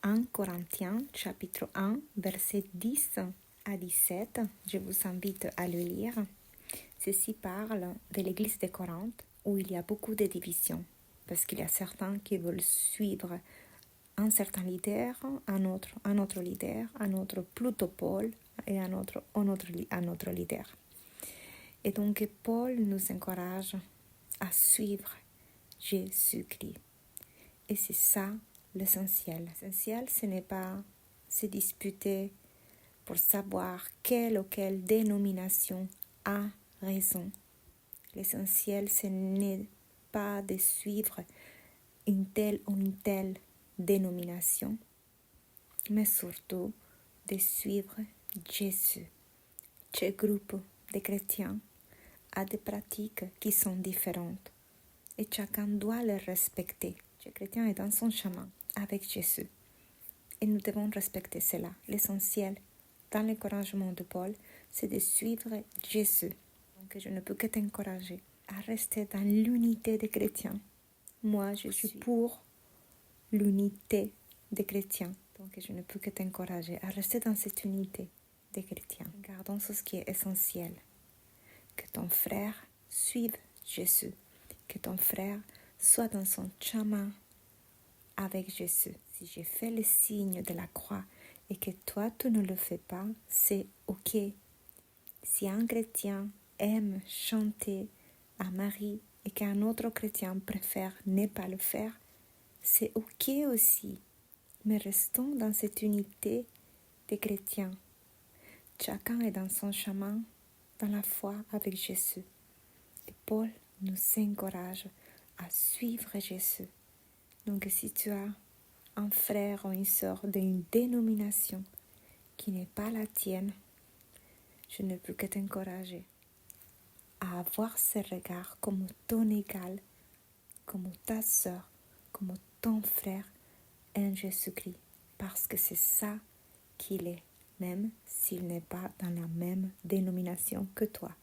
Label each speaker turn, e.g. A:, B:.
A: 1 Corinthiens, chapitre 1, versets 10 à 17. Je vous invite à le lire. Ceci parle de l'église de Corinthe où il y a beaucoup de divisions parce qu'il y a certains qui veulent suivre un certain leader, un autre leader, un autre plutôt Paul et un autre leader. Et donc Paul nous encourage à suivre Jésus-Christ. Et c'est ça l'essentiel. L'essentiel, ce n'est pas se disputer pour savoir quelle ou quelle dénomination a raison. L'essentiel, ce n'est pas de suivre une telle ou une telle dénomination, mais surtout de suivre Jésus. Chaque groupe de chrétiens a des pratiques qui sont différentes et chacun doit les respecter. Chaque chrétien est dans son chemin avec Jésus et nous devons respecter cela. L'essentiel dans l'encouragement de Paul, c'est de suivre Jésus. Donc je ne peux que t'encourager à rester dans l'unité des chrétiens. Moi, je suis pour l'unité des chrétiens. Donc je ne peux que t'encourager à rester dans cette unité des chrétiens. Gardons ce qui est essentiel. Que ton frère suive Jésus. Que ton frère soit dans son chemin avec Jésus. Si j'ai fait le signe de la croix et que toi tu ne le fais pas, c'est ok. Si un chrétien aime chanter à Marie et qu'un autre chrétien préfère ne pas le faire, c'est ok aussi. Mais restons dans cette unité des chrétiens. Chacun est dans son chemin, dans la foi avec Jésus. Et Paul nous encourage à suivre Jésus. Donc si tu as un frère ou une sœur d'une dénomination qui n'est pas la tienne, je ne peux que t'encourager à avoir ce regard comme ton égal, comme ta sœur, comme ton frère en Jésus-Christ. Parce que c'est ça qu'il est, même s'il n'est pas dans la même dénomination que toi.